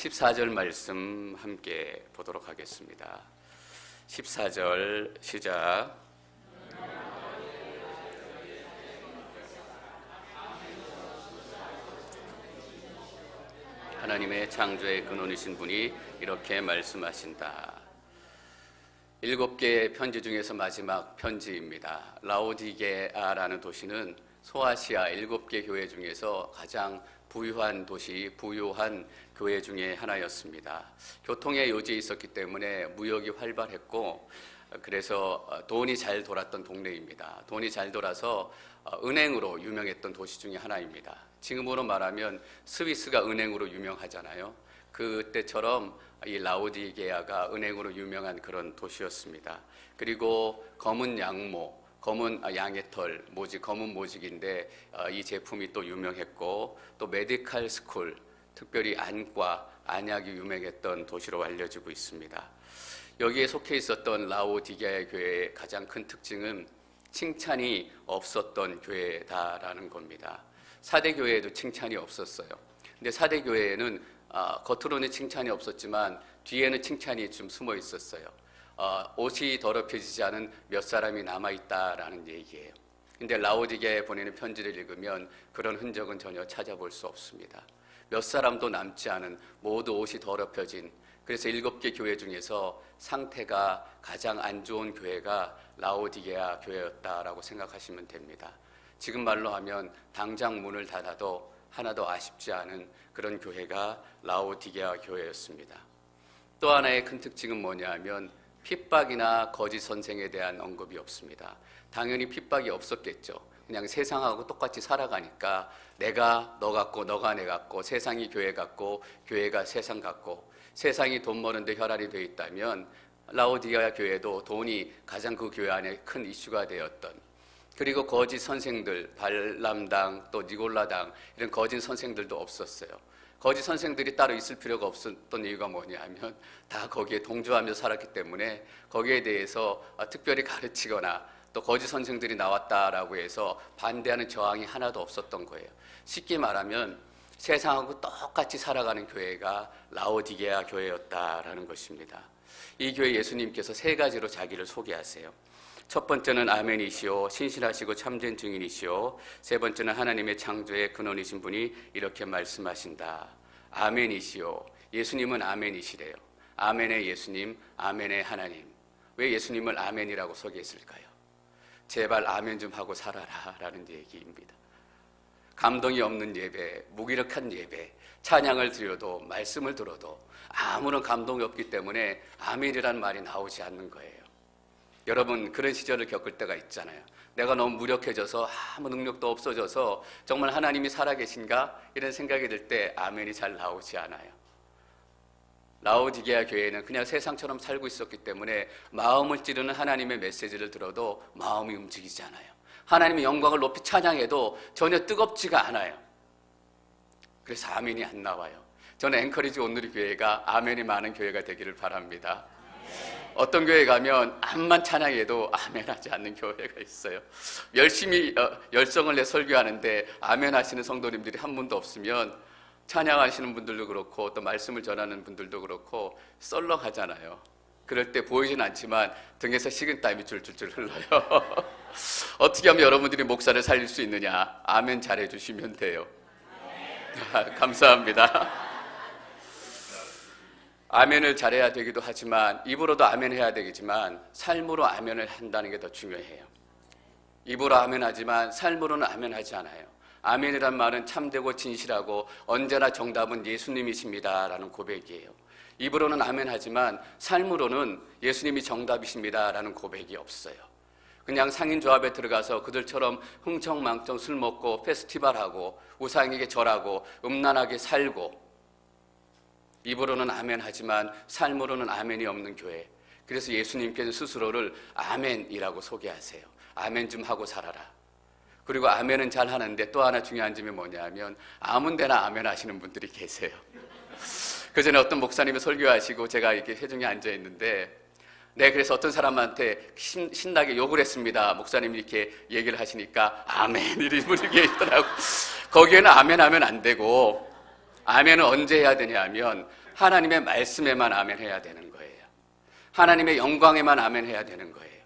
14절 말씀 함께 보도록 하겠습니다. 14절 시작. 하나님의 창조의 근원이신 분이 이렇게 말씀하신다. 7개의 편지 중에서 마지막 편지입니다. 라오디게아라는 도시는 소아시아 7개 교회 중에서 가장 부유한 도시, 부유한 교회 중에 하나였습니다. 교통의 요지에 있었기 때문에 무역이 활발했고, 그래서 돈이 잘 돌았던 동네입니다. 돈이 잘 돌아서 은행으로 유명했던 도시 중에 하나입니다. 지금으로 말하면 스위스가 은행으로 유명하잖아요. 그때처럼 이 라오디게아가 은행으로 유명한 그런 도시였습니다. 그리고 검은 양모, 검은 양의 털, 검은 모직인데 이 제품이 또 유명했고, 또 메디칼 스쿨, 특별히 안과, 안약이 유명했던 도시로 알려지고 있습니다. 여기에 속해 있었던 라오디게아 교회의 가장 큰 특징은 칭찬이 없었던 교회다라는 겁니다. 사대교회에도 칭찬이 없었어요. 근데 사대교회에는 겉으로는 칭찬이 없었지만 뒤에는 칭찬이 좀 숨어 있었어요. 옷이 더럽혀지지 않은 몇 사람이 남아있다라는 얘기예요. 근데 라오디게아에 보내는 편지를 읽으면 그런 흔적은 전혀 찾아볼 수 없습니다. 몇 사람도 남지 않은, 모두 옷이 더럽혀진, 그래서 7개 교회 중에서 상태가 가장 안 좋은 교회가 라오디게아 교회였다라고 생각하시면 됩니다. 지금 말로 하면 당장 문을 닫아도 하나도 아쉽지 않은 그런 교회가 라오디게아 교회였습니다. 또 하나의 큰 특징은 뭐냐 하면 핍박이나 거짓 선생에 대한 언급이 없습니다. 당연히 핍박이 없었겠죠. 그냥 세상하고 똑같이 살아가니까 내가 너 같고 너가 내 같고, 세상이 교회 같고 교회가 세상 같고, 세상이 돈 버는데 혈안이 되어 있다면 라오디게아 교회도 돈이 가장 그 교회 안에 큰 이슈가 되었던, 그리고 거짓 선생들, 발람당 또 니골라당 이런 거짓 선생들도 없었어요. 거짓 선생들이 따로 있을 필요가 없었던 이유가 뭐냐 하면 다 거기에 동조하며 살았기 때문에 거기에 대해서 특별히 가르치거나 또 거짓 선생들이 나왔다라고 해서 반대하는 저항이 하나도 없었던 거예요. 쉽게 말하면 세상하고 똑같이 살아가는 교회가 라오디게아 교회였다라는 것입니다. 이 교회 예수님께서 3가지로 자기를 소개하세요. 첫 번째는 아멘이시오, 신실하시고 참된 증인이시오. 3번째는 하나님의 창조의 근원이신 분이 이렇게 말씀하신다. 아멘이시오. 예수님은 아멘이시래요. 아멘의 예수님, 아멘의 하나님. 왜 예수님을 아멘이라고 소개했을까요? 제발 아멘 좀 하고 살아라 라는 얘기입니다. 감동이 없는 예배, 무기력한 예배, 찬양을 드려도 말씀을 들어도 아무런 감동이 없기 때문에 아멘이라는 말이 나오지 않는 거예요. 여러분, 그런 시절을 겪을 때가 있잖아요. 내가 너무 무력해져서 아무 능력도 없어져서 정말 하나님이 살아계신가? 이런 생각이 들 때 아멘이 잘 나오지 않아요. 라오디게아 교회는 그냥 세상처럼 살고 있었기 때문에 마음을 찌르는 하나님의 메시지를 들어도 마음이 움직이지 않아요. 하나님의 영광을 높이 찬양해도 전혀 뜨겁지가 않아요. 그래서 아멘이 안 나와요. 저는 앵커리지 온누리 교회가 아멘이 많은 교회가 되기를 바랍니다. 어떤 교회 가면 암만 찬양해도 아멘하지 않는 교회가 있어요. 열심히 열정을 내 설교하는데 아멘 하시는 성도님들이 한 분도 없으면 찬양하시는 분들도 그렇고 또 말씀을 전하는 분들도 그렇고 썰렁하잖아요. 그럴 때 보이진 않지만 등에서 식은땀이 줄줄줄 흘러요. 어떻게 하면 여러분들이 목사를 살릴 수 있느냐? 아멘 잘해 주시면 돼요. 감사합니다. 아멘을 잘해야 되기도 하지만, 입으로도 아멘 해야 되겠지만 삶으로 아멘을 한다는 게 더 중요해요. 입으로 아멘 하지만 삶으로는 아멘 하지 않아요. 아멘이란 말은 참되고 진실하고 언제나 정답은 예수님이십니다 라는 고백이에요. 입으로는 아멘 하지만 삶으로는 예수님이 정답이십니다 라는 고백이 없어요. 그냥 상인조합에 들어가서 그들처럼 흥청망청 술 먹고 페스티벌하고 우상에게 절하고 음란하게 살고, 입으로는 아멘 하지만 삶으로는 아멘이 없는 교회. 그래서 예수님께서 스스로를 아멘이라고 소개하세요. 아멘 좀 하고 살아라. 그리고 아멘은 잘 하는데 또 하나 중요한 점이 뭐냐면 아무 데나 아멘 하시는 분들이 계세요. 그 전에 어떤 목사님이 설교하시고 제가 이렇게 회중에 앉아 있는데, 그래서 어떤 사람한테 신나게 욕을 했습니다. 목사님이 이렇게 얘기를 하시니까 아멘 이런 분이 계시더라고요. 거기에는 아멘 하면 안 되고, 아멘은 언제 해야 되냐 하면 하나님의 말씀에만 아멘해야 되는 거예요. 하나님의 영광에만 아멘해야 되는 거예요.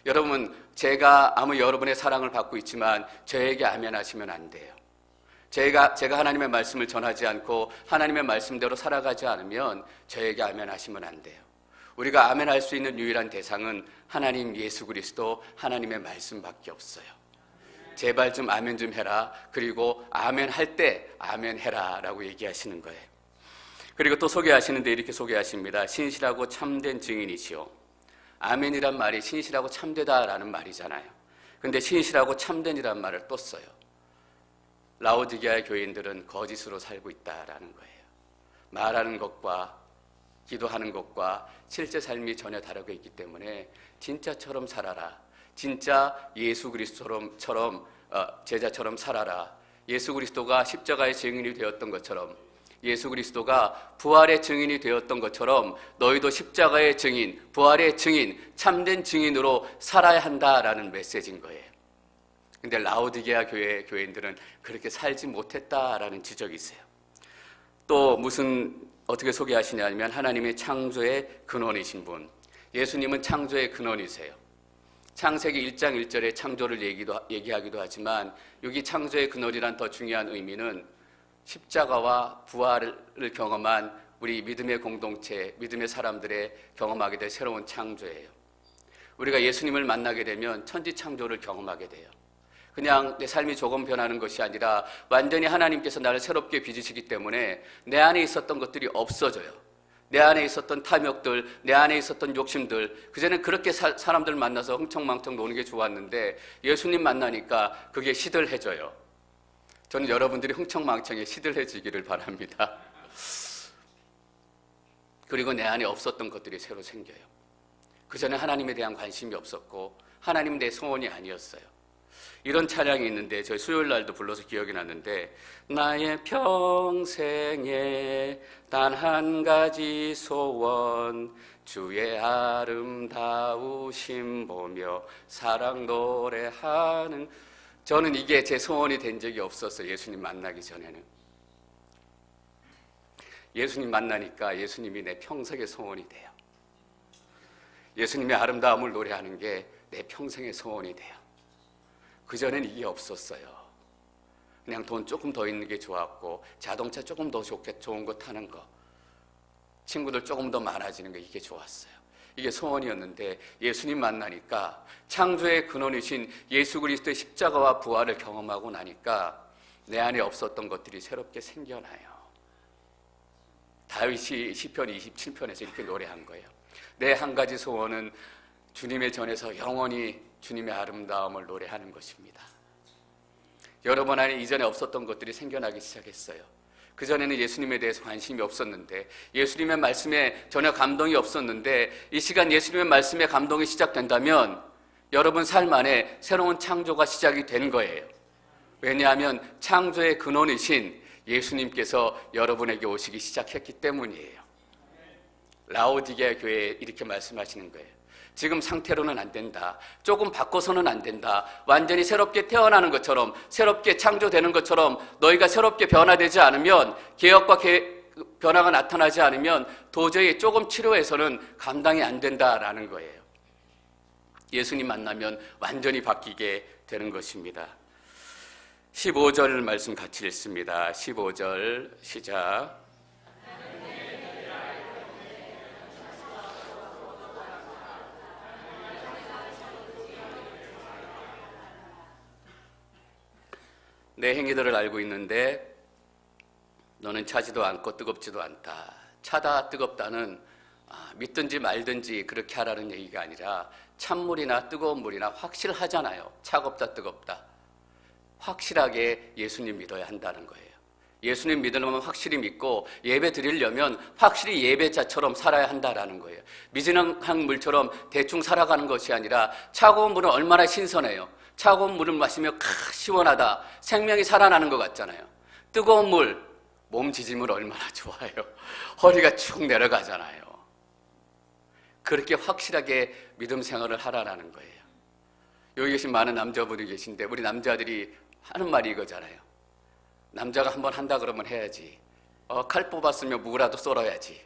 여러분, 제가 아무 여러분의 사랑을 받고 있지만 저에게 아멘하시면 안 돼요. 제가 하나님의 말씀을 전하지 않고 하나님의 말씀대로 살아가지 않으면 저에게 아멘하시면 안 돼요. 우리가 아멘할 수 있는 유일한 대상은 하나님 예수 그리스도, 하나님의 말씀밖에 없어요. 제발 좀 아멘 좀 해라. 그리고 아멘 할 때 아멘 해라 라고 얘기하시는 거예요. 그리고 또 소개하시는데 이렇게 소개하십니다. 신실하고 참된 증인이시오. 아멘이란 말이 신실하고 참되다라는 말이잖아요. 근데 신실하고 참된이란 말을 또 써요. 라오디게아의 교인들은 거짓으로 살고 있다라는 거예요. 말하는 것과 기도하는 것과 실제 삶이 전혀 다르고 있기 때문에 진짜처럼 살아라. 진짜 예수 그리스도처럼 제자처럼 살아라. 예수 그리스도가 십자가의 증인이 되었던 것처럼, 예수 그리스도가 부활의 증인이 되었던 것처럼 너희도 십자가의 증인, 부활의 증인, 참된 증인으로 살아야 한다라는 메시지인 거예요. 근데 라오디게아 교회 교인들은 그렇게 살지 못했다라는 지적이 있어요. 또 어떻게 소개하시냐면 하나님의 창조의 근원이신 분. 예수님은 창조의 근원이세요. 창세기 1장 1절에 창조를 얘기하기도 하지만 여기 창조의 근원이란 더 중요한 의미는 십자가와 부활을 경험한 우리 믿음의 공동체, 믿음의 사람들의 경험하게 될 새로운 창조예요. 우리가 예수님을 만나게 되면 천지창조를 경험하게 돼요. 그냥 내 삶이 조금 변하는 것이 아니라 완전히 하나님께서 나를 새롭게 빚으시기 때문에 내 안에 있었던 것들이 없어져요. 내 안에 있었던 탐욕들, 내 안에 있었던 욕심들, 그전엔 그렇게 사람들 만나서 흥청망청 노는 게 좋았는데 예수님 만나니까 그게 시들해져요. 저는 여러분들이 흥청망청에 시들해지기를 바랍니다. 그리고 내 안에 없었던 것들이 새로 생겨요. 그전에 하나님에 대한 관심이 없었고 하나님은 내 소원이 아니었어요. 이런 찬양이 있는데 저희 수요일 날도 불러서 기억이 났는데, 나의 평생에 단 한 가지 소원, 주의 아름다우심 보며 사랑 노래하는. 저는 이게 제 소원이 된 적이 없었어요. 예수님 만나기 전에는. 예수님 만나니까 예수님이 내 평생의 소원이 돼요. 예수님의 아름다움을 노래하는 게 내 평생의 소원이 돼요. 그전엔 이게 없었어요. 그냥 돈 조금 더 있는 게 좋았고, 자동차 조금 더 좋은 거 타는 거, 친구들 조금 더 많아지는 거, 이게 좋았어요. 이게 소원이었는데 예수님 만나니까 창조의 근원이신 예수 그리스도의 십자가와 부활을 경험하고 나니까 내 안에 없었던 것들이 새롭게 생겨나요. 다윗이 시편 27편에서 이렇게 노래한 거예요. 내 한 가지 소원은 주님의 전에서 영원히 주님의 아름다움을 노래하는 것입니다. 여러분 안에 이전에 없었던 것들이 생겨나기 시작했어요. 그전에는 예수님에 대해서 관심이 없었는데, 예수님의 말씀에 전혀 감동이 없었는데, 이 시간 예수님의 말씀에 감동이 시작된다면 여러분 삶 안에 새로운 창조가 시작이 된 거예요. 왜냐하면 창조의 근원이신 예수님께서 여러분에게 오시기 시작했기 때문이에요. 라오디게아 교회에 이렇게 말씀하시는 거예요. 지금 상태로는 안 된다. 조금 바꿔서는 안 된다. 완전히 새롭게 태어나는 것처럼, 새롭게 창조되는 것처럼 너희가 새롭게 변화되지 않으면, 개혁과 변화가 나타나지 않으면 도저히 조금 치료해서는 감당이 안 된다라는 거예요. 예수님 만나면 완전히 바뀌게 되는 것입니다. 15절 말씀 같이 읽습니다. 15절 시작. 내 행위들을 알고 있는데 너는 차지도 않고 뜨겁지도 않다. 차다 뜨겁다는 믿든지 말든지 그렇게 하라는 얘기가 아니라 찬물이나 뜨거운 물이나 확실하잖아요. 차갑다 뜨겁다. 확실하게 예수님 믿어야 한다는 거예요. 예수님 믿으려면 확실히 믿고, 예배 드리려면 확실히 예배자처럼 살아야 한다는 거예요. 미지근한 물처럼 대충 살아가는 것이 아니라, 차가운 물은 얼마나 신선해요. 차가운 물을 마시면 시원하다, 생명이 살아나는 것 같잖아요. 뜨거운 물, 몸 지짐을 얼마나 좋아요. 허리가 쭉 내려가잖아요. 그렇게 확실하게 믿음 생활을 하라는 거예요. 여기 계신 많은 남자분이 계신데 우리 남자들이 하는 말이 이거잖아요. 남자가 한번 한다 그러면 해야지. 칼 뽑았으면 무라도 썰어야지.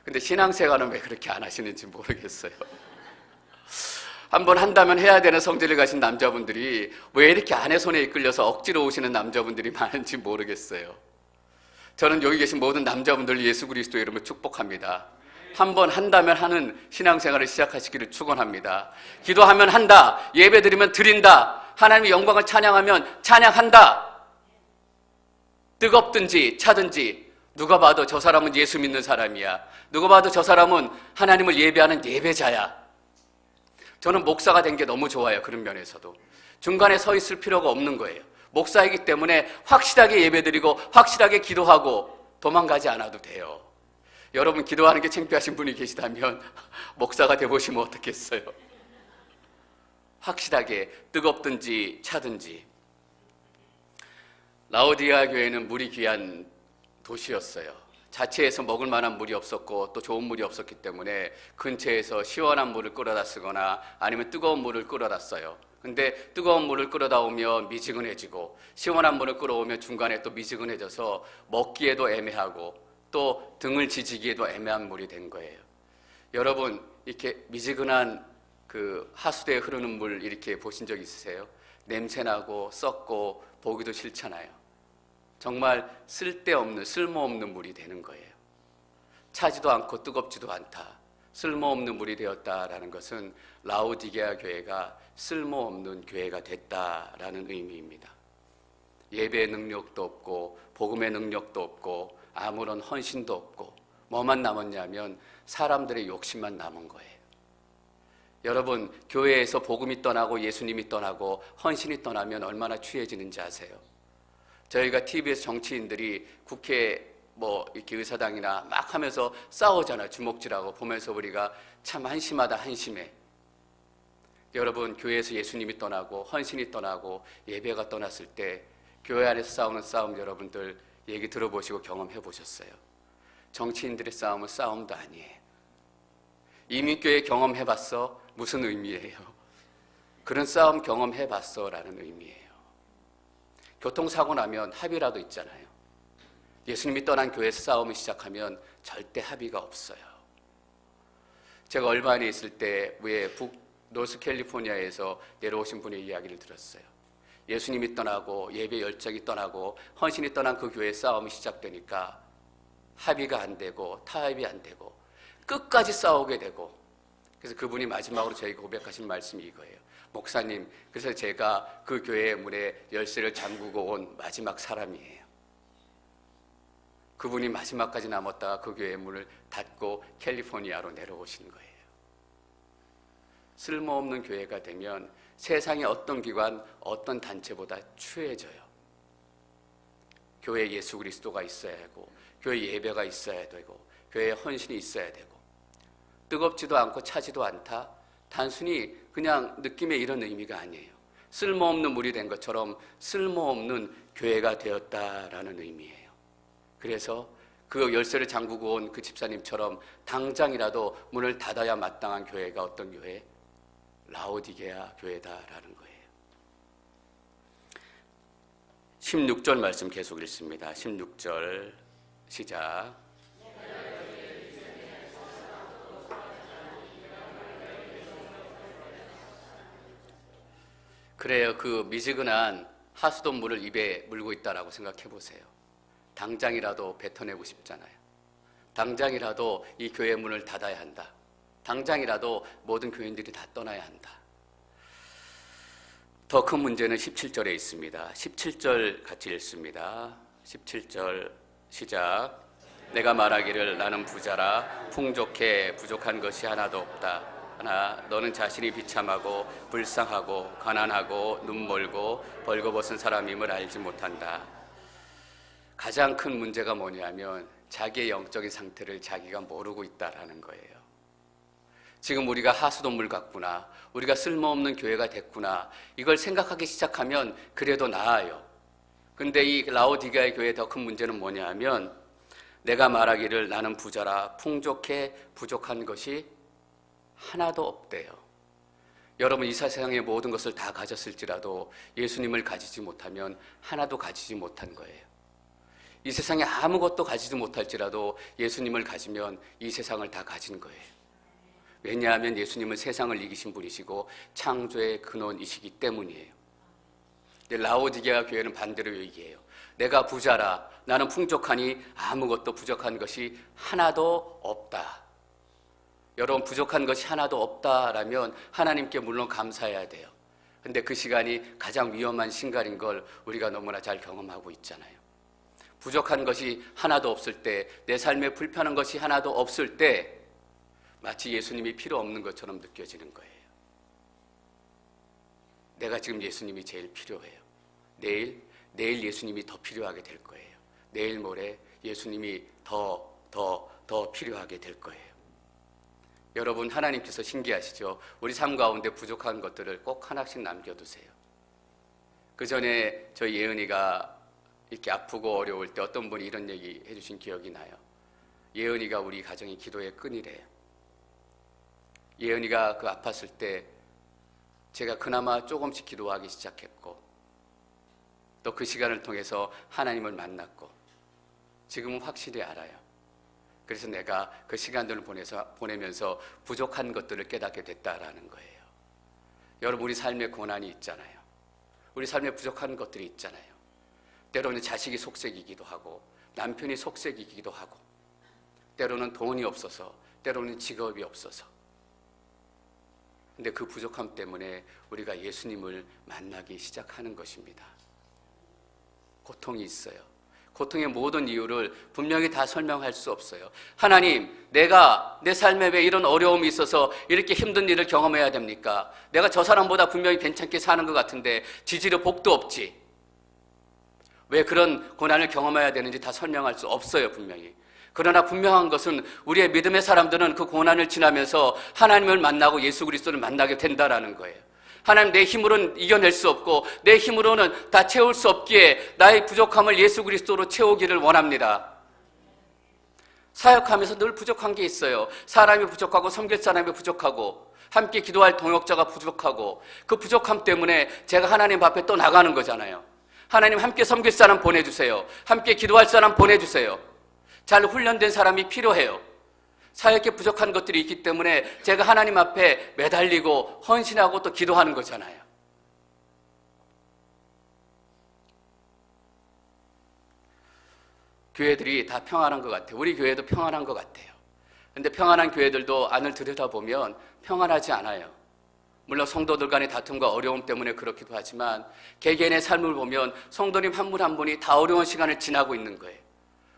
근데 신앙생활은 왜 그렇게 안 하시는지 모르겠어요. 한번 한다면 해야 되는 성질을 가진 남자분들이 왜 이렇게 아내 손에 이끌려서 억지로 오시는 남자분들이 많은지 모르겠어요. 저는 여기 계신 모든 남자분들 예수 그리스도의 이름으로 축복합니다. 한번 한다면 하는 신앙생활을 시작하시기를 축원합니다. 기도하면 한다, 예배드리면 드린다, 하나님의 영광을 찬양하면 찬양한다. 뜨겁든지 차든지 누가 봐도 저 사람은 예수 믿는 사람이야, 누가 봐도 저 사람은 하나님을 예배하는 예배자야. 저는 목사가 된 게 너무 좋아요. 그런 면에서도 중간에 서 있을 필요가 없는 거예요. 목사이기 때문에 확실하게 예배드리고 확실하게 기도하고 도망가지 않아도 돼요. 여러분, 기도하는 게 창피하신 분이 계시다면 목사가 돼보시면 어떻겠어요? 확실하게 뜨겁든지 차든지. 라오디게아 교회는 물이 귀한 도시였어요. 자체에서 먹을 만한 물이 없었고 또 좋은 물이 없었기 때문에 근처에서 시원한 물을 끌어다 쓰거나 아니면 뜨거운 물을 끌어다 써요. 근데 뜨거운 물을 끌어다 오면 미지근해지고 시원한 물을 끌어오면 중간에 또 미지근해져서 먹기에도 애매하고 또 등을 지지기에도 애매한 물이 된 거예요. 여러분, 이렇게 미지근한 그 하수도에 흐르는 물 이렇게 보신 적 있으세요? 냄새나고 썩고 보기도 싫잖아요. 정말 쓸데없는, 쓸모없는 물이 되는 거예요. 차지도 않고 뜨겁지도 않다, 쓸모없는 물이 되었다라는 것은 라오디게아 교회가 쓸모없는 교회가 됐다라는 의미입니다. 예배의 능력도 없고 복음의 능력도 없고 아무런 헌신도 없고 뭐만 남았냐면 사람들의 욕심만 남은 거예요. 여러분, 교회에서 복음이 떠나고 예수님이 떠나고 헌신이 떠나면 얼마나 취해지는지 아세요? 저희가 TV에서 정치인들이 국회 이렇게 의사당이나 막 하면서 싸우잖아요. 주먹질하고 보면서 우리가 참 한심하다, 한심해. 여러분, 교회에서 예수님이 떠나고 헌신이 떠나고 예배가 떠났을 때 교회 안에서 싸우는 싸움 여러분들 얘기 들어보시고 경험해 보셨어요? 정치인들의 싸움은 싸움도 아니에요. 이민교회 경험해 봤어? 무슨 의미예요? 그런 싸움 경험해 봤어? 라는 의미예요. 교통사고 나면 합의라도 있잖아요. 예수님이 떠난 교회에서 싸움을 시작하면 절대 합의가 없어요. 제가 얼바인에 있을 때 노스캘리포니아에서 내려오신 분의 이야기를 들었어요. 예수님이 떠나고 예배 열정이 떠나고 헌신이 떠난 그 교회의 싸움이 시작되니까 합의가 안 되고 타협이 안 되고 끝까지 싸우게 되고, 그래서 그분이 마지막으로 저에게 고백하신 말씀이 이거예요. 목사님, 그래서 제가 그 교회의 문에 열쇠를 잠그고 온 마지막 사람이에요. 그분이 마지막까지 남았다가 그 교회의 문을 닫고 캘리포니아로 내려오신 거예요. 쓸모없는 교회가 되면 세상의 어떤 기관, 어떤 단체보다 추해져요. 교회에 예수 그리스도가 있어야 하고 교회 예배가 있어야 되고 교회에 헌신이 있어야 되고 뜨겁지도 않고 차지도 않다, 단순히 그냥 느낌의 이런 의미가 아니에요. 쓸모없는 물이 된 것처럼 쓸모없는 교회가 되었다라는 의미예요. 그래서 그 열쇠를 잠그고 온 그 집사님처럼 당장이라도 문을 닫아야 마땅한 교회가 어떤 교회? 라오디게아 교회다라는 거예요. 16절 말씀 계속 읽습니다. 16절 시작. 그래요. 그 미지근한 하수도 물을 입에 물고 있다라고 생각해 보세요. 당장이라도 뱉어내고 싶잖아요. 당장이라도 이 교회 문을 닫아야 한다. 당장이라도 모든 교인들이 다 떠나야 한다. 더 큰 문제는 17절에 있습니다. 17절 같이 읽습니다. 17절 시작. 내가 말하기를 나는 부자라 풍족해 부족한 것이 하나도 없다. 하나 너는 자신이 비참하고 불쌍하고 가난하고 눈멀고 벌거벗은 사람임을 알지 못한다. 가장 큰 문제가 뭐냐면 자기의 영적인 상태를 자기가 모르고 있다라는 거예요. 지금 우리가 하수도물 같구나, 우리가 쓸모없는 교회가 됐구나, 이걸 생각하기 시작하면 그래도 나아요. 근데 이 라오디게아의 교회의 더 큰 문제는 뭐냐 하면 내가 말하기를 나는 부자라 풍족해 부족한 것이 하나도 없대요. 여러분, 이 세상의 모든 것을 다 가졌을지라도 예수님을 가지지 못하면 하나도 가지지 못한 거예요. 이 세상에 아무것도 가지도 못할지라도 예수님을 가지면 이 세상을 다 가진 거예요. 왜냐하면 예수님은 세상을 이기신 분이시고 창조의 근원이시기 때문이에요. 라오디게아 교회는 반대로 얘기해요. 내가 부자라, 나는 풍족하니 아무것도 부족한 것이 하나도 없다. 여러분, 부족한 것이 하나도 없다라면 하나님께 물론 감사해야 돼요. 근데 그 시간이 가장 위험한 시간인 걸 우리가 너무나 잘 경험하고 있잖아요. 부족한 것이 하나도 없을 때, 내 삶에 불편한 것이 하나도 없을 때 마치 예수님이 필요 없는 것처럼 느껴지는 거예요. 내가 지금 예수님이 제일 필요해요. 내일 예수님이 더 필요하게 될 거예요. 내일 모레 예수님이 더 필요하게 될 거예요. 여러분, 하나님께서 신기하시죠? 우리 삶 가운데 부족한 것들을 꼭 하나씩 남겨두세요. 그 전에 저희 예은이가 이렇게 아프고 어려울 때 어떤 분이 이런 얘기 해주신 기억이 나요. 예은이가 우리 가정의 기도의 끈이래요. 예은이가 그 아팠을 때 제가 그나마 조금씩 기도하기 시작했고, 또 그 시간을 통해서 하나님을 만났고, 지금은 확실히 알아요. 그래서 내가 그 시간들을 보내면서 부족한 것들을 깨닫게 됐다라는 거예요. 여러분, 우리 삶에 고난이 있잖아요. 우리 삶에 부족한 것들이 있잖아요. 때로는 자식이 속색이기도 하고, 남편이 속색이기도 하고, 때로는 돈이 없어서, 때로는 직업이 없어서. 근데 그 부족함 때문에 우리가 예수님을 만나기 시작하는 것입니다. 고통이 있어요. 고통의 모든 이유를 분명히 다 설명할 수 없어요. 하나님, 내가 내 삶에 왜 이런 어려움이 있어서 이렇게 힘든 일을 경험해야 됩니까? 내가 저 사람보다 분명히 괜찮게 사는 것 같은데 지지로 복도 없지. 왜 그런 고난을 경험해야 되는지 다 설명할 수 없어요, 분명히. 그러나 분명한 것은 우리의 믿음의 사람들은 그 고난을 지나면서 하나님을 만나고 예수 그리스도를 만나게 된다라는 거예요. 하나님, 내 힘으로는 이겨낼 수 없고 내 힘으로는 다 채울 수 없기에 나의 부족함을 예수 그리스도로 채우기를 원합니다. 사역하면서 늘 부족한 게 있어요. 사람이 부족하고 섬길 사람이 부족하고 함께 기도할 동역자가 부족하고, 그 부족함 때문에 제가 하나님 앞에 또 나가는 거잖아요. 하나님, 함께 섬길 사람 보내주세요. 함께 기도할 사람 보내주세요. 잘 훈련된 사람이 필요해요. 사역에 부족한 것들이 있기 때문에 제가 하나님 앞에 매달리고 헌신하고 또 기도하는 거잖아요. 교회들이 다 평안한 것 같아요. 우리 교회도 평안한 것 같아요. 근데 평안한 교회들도 안을 들여다보면 평안하지 않아요. 물론 성도들 간의 다툼과 어려움 때문에 그렇기도 하지만 개개인의 삶을 보면 성도님 한 분 한 분이 다 어려운 시간을 지나고 있는 거예요.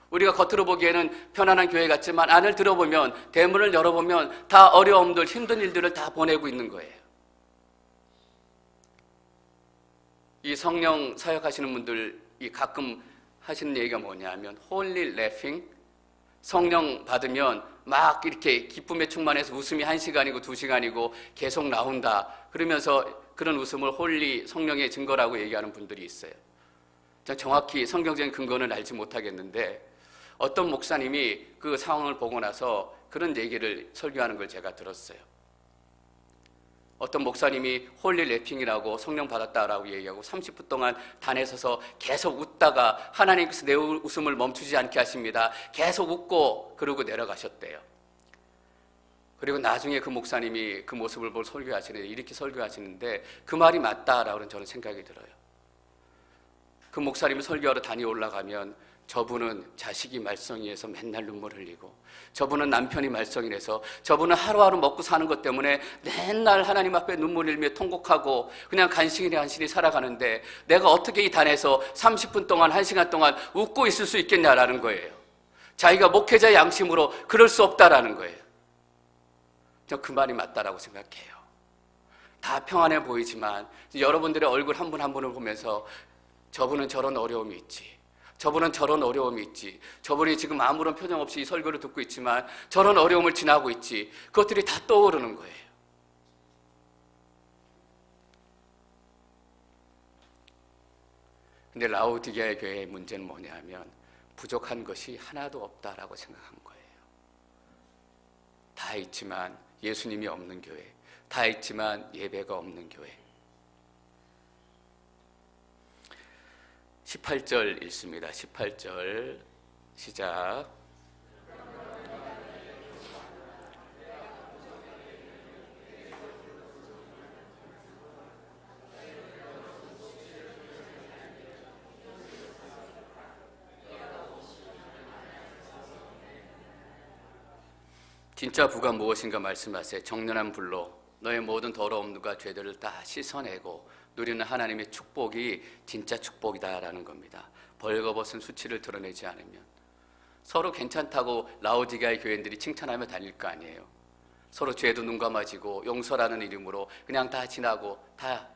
우리가 겉으로 보기에는 편안한 교회 같지만 안을 들어보면, 대문을 열어보면 다 어려움들, 힘든 일들을 다 보내고 있는 거예요. 이 성령 사역하시는 분들이 가끔 하시는 얘기가 뭐냐 하면 Holy Laughing, 성령 받으면 막 이렇게 기쁨에 충만해서 웃음이 1시간이고 2시간이고 계속 나온다. 그러면서 그런 웃음을 홀리 성령의 증거라고 얘기하는 분들이 있어요. 정확히 성경적인 근거는 알지 못하겠는데 어떤 목사님이 그 상황을 보고 나서 그런 얘기를 설교하는 걸 제가 들었어요. 어떤 목사님이 홀리 래핑이라고 성령 받았다라고 얘기하고 30분 동안 단에 서서 계속 웃다가 하나님께서 내 웃음을 멈추지 않게 하십니다. 계속 웃고 그러고 내려가셨대요. 그리고 나중에 그 목사님이 그 모습을 보고 설교하시는데 이렇게 설교하시는데 그 말이 맞다라고 저는 생각이 들어요. 그 목사님이 설교하러 단이 올라가면 저분은 자식이 말썽이에서 맨날 눈물 흘리고, 저분은 남편이 말썽이라서, 저분은 하루하루 먹고 사는 것 때문에 맨날 하나님 앞에 눈물 흘리며 통곡하고 그냥 간신히 살아가는데 내가 어떻게 이 단에서 30분 동안 1시간 동안 웃고 있을 수 있겠냐라는 거예요. 자기가 목회자의 양심으로 그럴 수 없다라는 거예요. 저 그 말이 맞다라고 생각해요. 다 평안해 보이지만 여러분들의 얼굴 한 분 한 분을 보면서 저분은 저런 어려움이 있지, 저분은 저런 어려움이 있지, 저분이 지금 아무런 표정 없이 이 설교를 듣고 있지만 저런 어려움을 지나고 있지, 그것들이 다 떠오르는 거예요. 근데 라오디게아 교회의 문제는 뭐냐 하면 부족한 것이 하나도 없다라고 생각한 거예요. 다 있지만 예수님이 없는 교회, 다 있지만 예배가 없는 교회. 18절 읽습니다. 18절 시작. 진짜 부가 무엇인가 말씀하세요. 정련한 불로 너의 모든 더러움과 죄들을 다 씻어내고 누리는 하나님의 축복이 진짜 축복이다라는 겁니다. 벌거벗은 수치를 드러내지 않으면 서로 괜찮다고 라오디게아의 교인들이 칭찬하며 다닐 거 아니에요. 서로 죄도 눈 감아지고 용서라는 이름으로 그냥 다 지나고 다.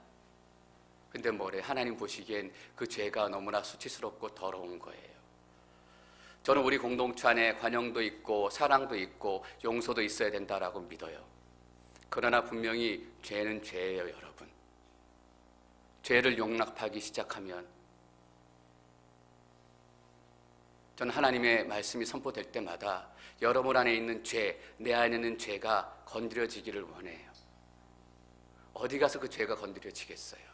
근데 뭐래? 하나님 보시기엔 그 죄가 너무나 수치스럽고 더러운 거예요. 저는 우리 공동체 안에 관용도 있고 사랑도 있고 용서도 있어야 된다라고 믿어요. 그러나 분명히 죄는 죄예요, 여러분. 죄를 용납하기 시작하면 저는 하나님의 말씀이 선포될 때마다 여러분 안에 있는 죄, 내 안에 있는 죄가 건드려지기를 원해요. 어디 가서 그 죄가 건드려지겠어요?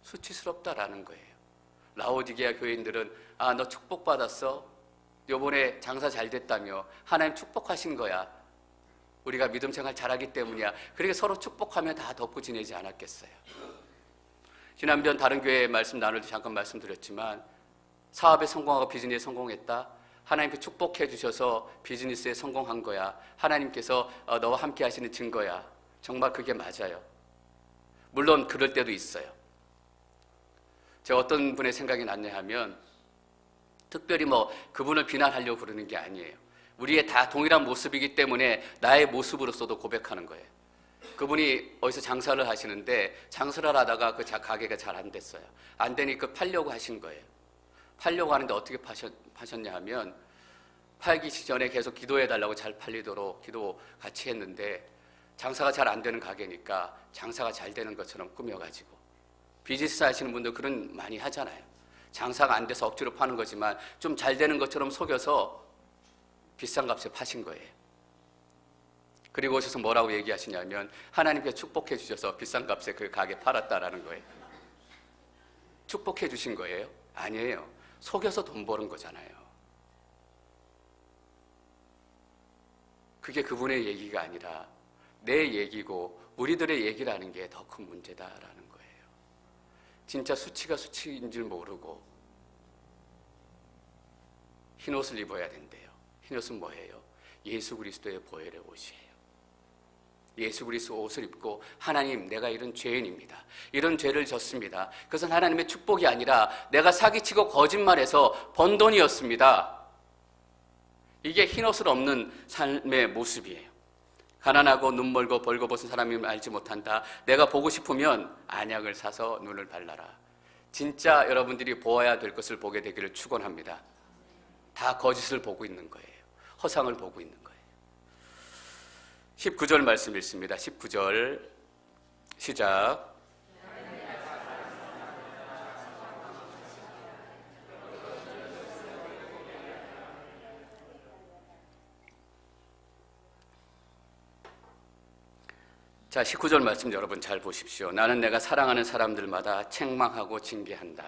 수치스럽다라는 거예요. 라오디게아 교인들은 너 축복받았어? 요번에 장사 잘 됐다며 하나님 축복하신 거야. 우리가 믿음 생활 잘하기 때문이야. 그렇게 서로 축복하며 다 덮고 지내지 않았겠어요? 지난번 다른 교회 말씀 나눌 때 잠깐 말씀드렸지만 사업에 성공하고 비즈니스에 성공했다. 하나님께 축복해 주셔서 비즈니스에 성공한 거야. 하나님께서 너와 함께 하시는 증거야. 정말 그게 맞아요. 물론 그럴 때도 있어요. 제가 어떤 분의 생각이 났냐 하면 특별히 그분을 비난하려고 그러는 게 아니에요. 우리의 다 동일한 모습이기 때문에 나의 모습으로서도 고백하는 거예요. 그분이 어디서 장사를 하시는데 장사를 하다가 그 가게가 잘 안 됐어요. 안 되니까 팔려고 하신 거예요. 팔려고 하는데 어떻게 파셨냐 하면 팔기 전에 계속 기도해달라고 잘 팔리도록 기도 같이 했는데 장사가 잘 안 되는 가게니까 장사가 잘 되는 것처럼 꾸며가지고 비즈니스 하시는 분들 그런 많이 하잖아요. 장사가 안 돼서 억지로 파는 거지만 좀 잘 되는 것처럼 속여서 비싼 값에 파신 거예요. 그리고 오셔서 뭐라고 얘기하시냐면 하나님께서 축복해 주셔서 비싼 값에 그 가게 팔았다라는 거예요. 축복해 주신 거예요? 아니에요. 속여서 돈 버는 거잖아요. 그게 그분의 얘기가 아니라 내 얘기고 우리들의 얘기라는 게 더 큰 문제다라는 거예요. 진짜 수치가 수치인 줄 모르고 흰옷을 입어야 된대요. 흰옷은 뭐예요? 예수 그리스도의 보혈의 옷이에요. 예수 그리스도 옷을 입고 하나님 내가 이런 죄인입니다. 이런 죄를 졌습니다. 그것은 하나님의 축복이 아니라 내가 사기치고 거짓말해서 번 돈이었습니다. 이게 흰옷을 없는 삶의 모습이에요. 가난하고 눈멀고 벌거벗은 사람임을 알지 못한다. 내가 보고 싶으면 안약을 사서 눈을 발라라. 진짜 여러분들이 보아야 될 것을 보게 되기를 축원합니다. 다 거짓을 보고 있는 거예요. 허상을 보고 있는 거예요. 19절 말씀 읽습니다. 19절 시작. 자, 19절 말씀 여러분 잘 보십시오. 나는 내가 사랑하는 사람들마다 책망하고 징계한다.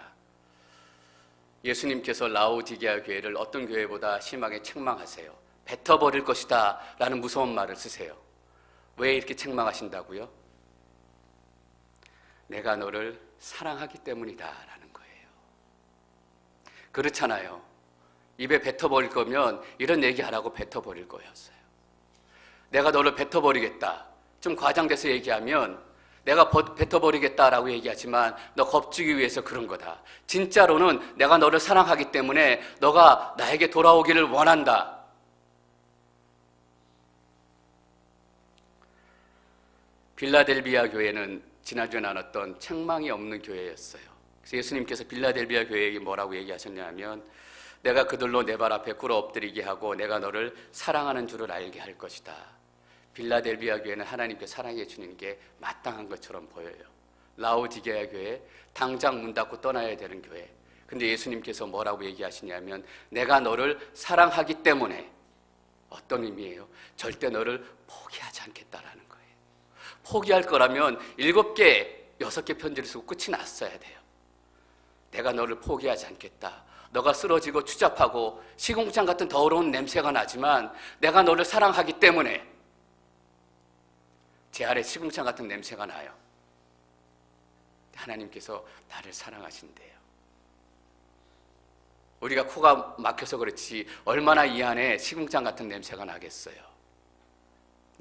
예수님께서 라오디게아 교회를 어떤 교회보다 심하게 책망하세요. 뱉어버릴 것이다 라는 무서운 말을 쓰세요. 왜 이렇게 책망하신다고요? 내가 너를 사랑하기 때문이다 라는 거예요. 그렇잖아요. 입에 뱉어버릴 거면 이런 얘기 안 하고 뱉어버릴 거였어요. 내가 너를 뱉어버리겠다. 좀 과장돼서 얘기하면 내가 뱉어버리겠다라고 얘기하지만 너 겁주기 위해서 그런 거다. 진짜로는 내가 너를 사랑하기 때문에 너가 나에게 돌아오기를 원한다. 빌라델비아 교회는 지난주에 나눴던 책망이 없는 교회였어요. 그래서 예수님께서 빌라델비아 교회에게 뭐라고 얘기하셨냐면 내가 그들로 내 발 앞에 꿇어 엎드리게 하고 내가 너를 사랑하는 줄을 알게 할 것이다. 빌라델비아 교회는 하나님께 사랑해 주는 게 마땅한 것처럼 보여요. 라오디게아 교회 당장 문 닫고 떠나야 되는 교회. 근데 예수님께서 뭐라고 얘기하시냐면 내가 너를 사랑하기 때문에 어떤 의미예요? 절대 너를 포기하지 않겠다라는 거예요. 포기할 거라면 7개 6개 편지를 쓰고 끝이 났어야 돼요. 내가 너를 포기하지 않겠다. 너가 쓰러지고 추잡하고 시궁창 같은 더러운 냄새가 나지만 내가 너를 사랑하기 때문에 제 아래 시궁창 같은 냄새가 나요. 하나님께서 나를 사랑하신대요. 우리가 코가 막혀서 그렇지 얼마나 이 안에 시궁창 같은 냄새가 나겠어요.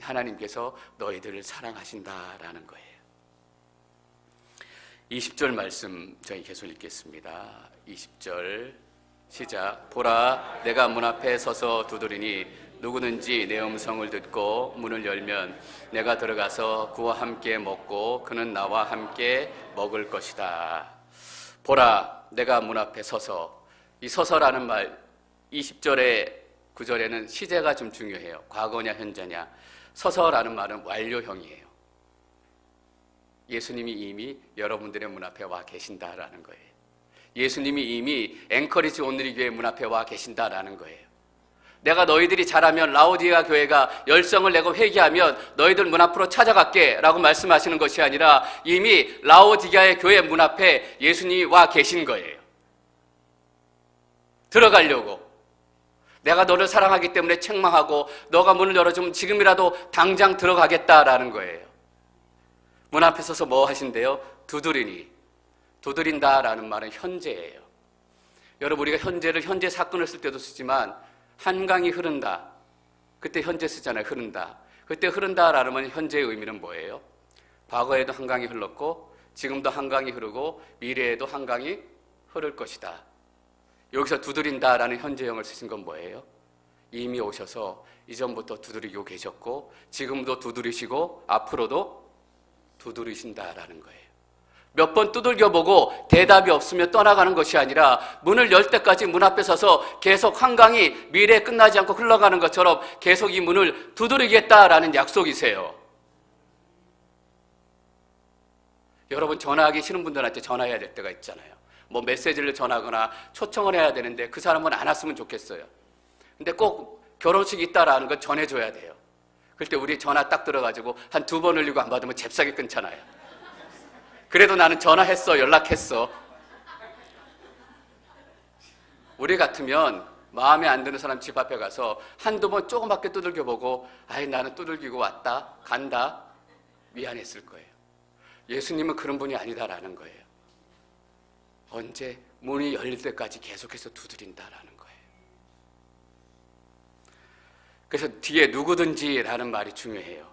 하나님께서 너희들을 사랑하신다라는 거예요. 20절 말씀 저희 계속 읽겠습니다. 20절 시작. 보라, 내가 문 앞에 서서 두드리니 누구든지 내 음성을 듣고 문을 열면 내가 들어가서 그와 함께 먹고 그는 나와 함께 먹을 것이다. 보라, 내가 문 앞에 서서. 이 서서라는 말 20절의 9절에는 시제가 좀 중요해요. 과거냐 현재냐. 서서라는 말은 완료형이에요. 예수님이 이미 여러분들의 문 앞에 와 계신다라는 거예요. 예수님이 이미 앵커리지 온누리 교회 문 앞에 와 계신다라는 거예요. 내가 너희들이 잘하면 라오디게아 교회가 열성을 내고 회개하면 너희들 문 앞으로 찾아갈게 라고 말씀하시는 것이 아니라 이미 라오디게아의 교회 문 앞에 예수님이 와 계신 거예요. 들어가려고. 내가 너를 사랑하기 때문에 책망하고 너가 문을 열어주면 지금이라도 당장 들어가겠다라는 거예요. 문 앞에 서서 뭐 하신대요? 두드리니. 두드린다라는 말은 현재예요. 여러분, 우리가 현재를 현재 사건을 쓸 때도 쓰지만 한강이 흐른다. 그때 현재 쓰잖아요. 흐른다. 그때 흐른다라는 말 현재의 의미는 뭐예요? 과거에도 한강이 흘렀고 지금도 한강이 흐르고 미래에도 한강이 흐를 것이다. 여기서 두드린다라는 현재형을 쓰신 건 뭐예요? 이미 오셔서 이전부터 두드리고 계셨고 지금도 두드리시고 앞으로도 두드리신다라는 거예요. 몇 번 두들겨보고 대답이 없으면 떠나가는 것이 아니라 문을 열 때까지 문 앞에 서서 계속 한강이 미래에 끝나지 않고 흘러가는 것처럼 계속 이 문을 두드리겠다라는 약속이세요. 여러분, 전화하기 싫은 분들한테 전화해야 될 때가 있잖아요. 뭐 메시지를 전하거나 초청을 해야 되는데 그 사람은 안 왔으면 좋겠어요. 근데 꼭 결혼식이 있다라는 건 전해줘야 돼요. 그럴 때 우리 전화 딱 들어가지고 한 2번 흘리고 안 받으면 잽싸게 끊잖아요. 그래도 나는 전화했어, 연락했어. 우리 같으면 마음에 안 드는 사람 집 앞에 가서 한두 번 조그맣게 두들겨보고 아이 나는 두들기고 왔다, 간다, 미안했을 거예요. 예수님은 그런 분이 아니다라는 거예요. 언제? 문이 열릴 때까지 계속해서 두드린다라는 거예요. 그래서 뒤에 누구든지라는 말이 중요해요.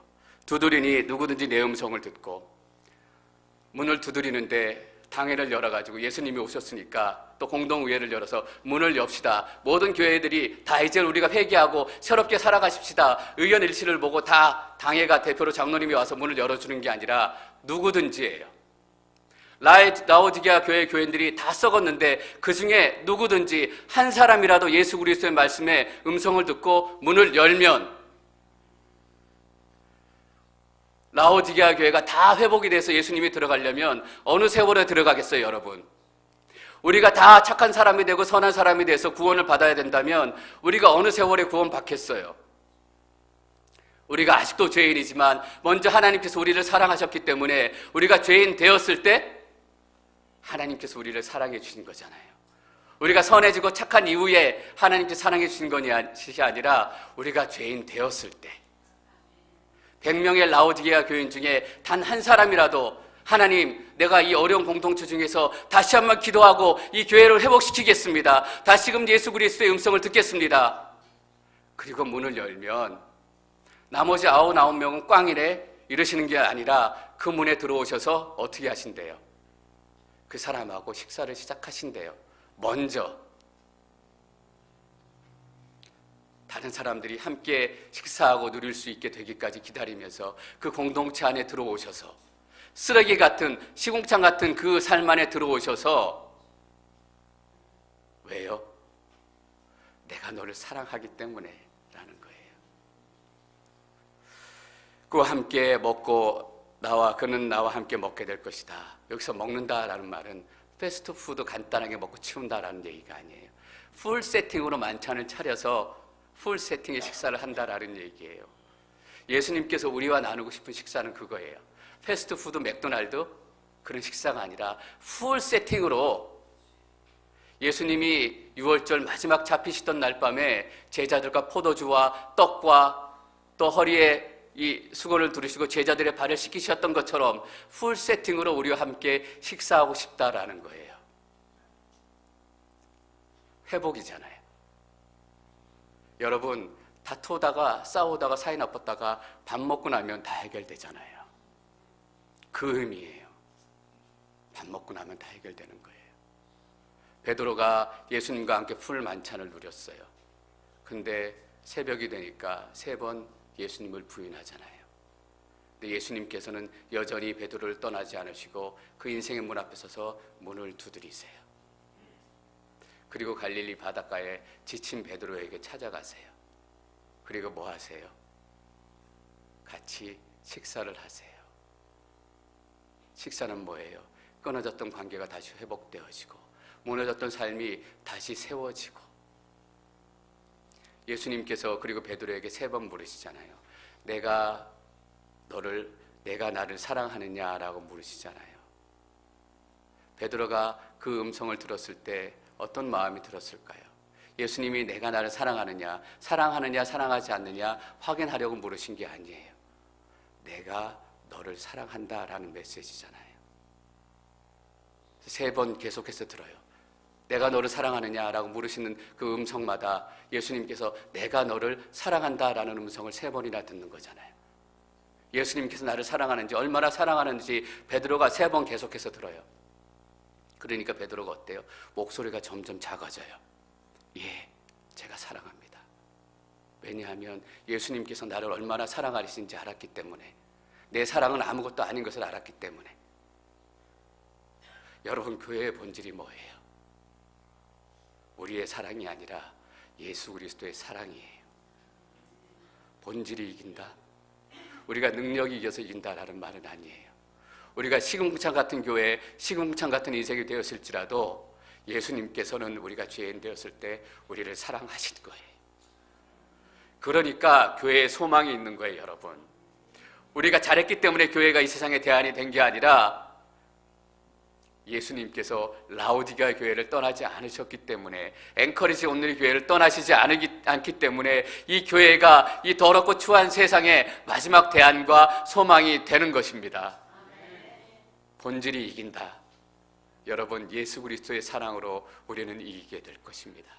두드리니 누구든지 내 음성을 듣고. 문을 두드리는데 당회를 열어가지고 예수님이 오셨으니까 또 공동의회를 열어서 문을 엽시다. 모든 교회들이 다 이제 우리가 회개하고 새롭게 살아가십시다. 의견 일치를 보고 다 당회가 대표로 장로님이 와서 문을 열어주는 게 아니라 누구든지예요. 라오디게아 교회 교인들이 다 썩었는데 그 중에 누구든지 한 사람이라도 예수 그리스도의 말씀에 음성을 듣고 문을 열면 라오디게아 교회가 다 회복이 돼서 예수님이 들어가려면 어느 세월에 들어가겠어요, 여러분? 우리가 다 착한 사람이 되고 선한 사람이 돼서 구원을 받아야 된다면 우리가 어느 세월에 구원 받겠어요? 우리가 아직도 죄인이지만 먼저 하나님께서 우리를 사랑하셨기 때문에 우리가 죄인 되었을 때 하나님께서 우리를 사랑해 주신 거잖아요. 우리가 선해지고 착한 이후에 하나님께서 사랑해 주신 것이 아니라 우리가 죄인 되었을 때 100명의 라오디게아 교인 중에 단 한 사람이라도 하나님, 내가 이 어려운 공동체 중에서 다시 한번 기도하고 이 교회를 회복시키겠습니다. 다시금 예수 그리스도의 음성을 듣겠습니다. 그리고 문을 열면 나머지 99명은 꽝이래 이러시는 게 아니라 그 문에 들어오셔서 어떻게 하신대요? 그 사람하고 식사를 시작하신대요. 먼저 다른 사람들이 함께 식사하고 누릴 수 있게 되기까지 기다리면서 그 공동체 안에 들어오셔서 쓰레기 같은 시궁창 같은 그 삶 안에 들어오셔서 왜요? 내가 너를 사랑하기 때문에 라는 거예요. 그와 함께 먹고 그는 나와 함께 먹게 될 것이다. 여기서 먹는다라는 말은 패스트푸드 간단하게 먹고 치운다라는 얘기가 아니에요. 풀 세팅으로 만찬을 차려서 풀 세팅의 식사를 한다라는 얘기예요. 예수님께서 우리와 나누고 싶은 식사는 그거예요. 패스트푸드 맥도날드 그런 식사가 아니라 풀 세팅으로 예수님이 유월절 마지막 잡히시던 날 밤에 제자들과 포도주와 떡과 또 허리에 이 수건을 두르시고 제자들의 발을 씻기셨던 것처럼 풀 세팅으로 우리와 함께 식사하고 싶다라는 거예요. 회복이잖아요. 여러분, 다투다가 싸우다가 사이 나빴다가 밥 먹고 나면 다 해결되잖아요. 그 의미예요. 밥 먹고 나면 다 해결되는 거예요. 베드로가 예수님과 함께 풀 만찬을 누렸어요. 근데 새벽이 되니까 3번 예수님을 부인하잖아요. 근데 예수님께서는 여전히 베드로를 떠나지 않으시고 그 인생의 문 앞에 서서 문을 두드리세요. 그리고 갈릴리 바닷가에 지친 베드로에게 찾아가세요. 그리고 뭐 하세요? 같이 식사를 하세요. 식사는 뭐예요? 끊어졌던 관계가 다시 회복되어지고 무너졌던 삶이 다시 세워지고, 예수님께서 그리고 베드로에게 3번 물으시잖아요. 내가 나를 사랑하느냐라고 물으시잖아요. 베드로가 그 음성을 들었을 때 어떤 마음이 들었을까요? 예수님이 내가 나를 사랑하느냐 사랑하지 않느냐 확인하려고 물으신 게 아니에요. 내가 너를 사랑한다라는 메시지잖아요. 3번 계속해서 들어요. 내가 너를 사랑하느냐라고 물으시는 그 음성마다 예수님께서 내가 너를 사랑한다라는 음성을 3번이나 듣는 거잖아요. 예수님께서 나를 사랑하는지, 얼마나 사랑하는지 베드로가 3번 계속해서 들어요. 그러니까 베드로가 어때요? 목소리가 점점 작아져요. 예, 제가 사랑합니다. 왜냐하면 예수님께서 나를 얼마나 사랑하시는지 알았기 때문에, 내 사랑은 아무것도 아닌 것을 알았기 때문에. 여러분, 교회의 본질이 뭐예요? 우리의 사랑이 아니라 예수 그리스도의 사랑이에요. 본질이 이긴다? 우리가 능력이 이겨서 이긴다라는 말은 아니에요. 우리가 시궁창 같은 교회, 시궁창 같은 인생이 되었을지라도 예수님께서는 우리가 죄인 되었을 때 우리를 사랑하신 거예요. 그러니까 교회에 소망이 있는 거예요, 여러분. 우리가 잘했기 때문에 교회가 이 세상의 대안이 된 게 아니라 예수님께서 라오디게아 교회를 떠나지 않으셨기 때문에, 앵커리지 온누리 교회를 떠나시지 않기 때문에 이 교회가 이 더럽고 추한 세상의 마지막 대안과 소망이 되는 것입니다. 본질이 이긴다. 여러분, 예수 그리스도의 사랑으로 우리는 이기게 될 것입니다.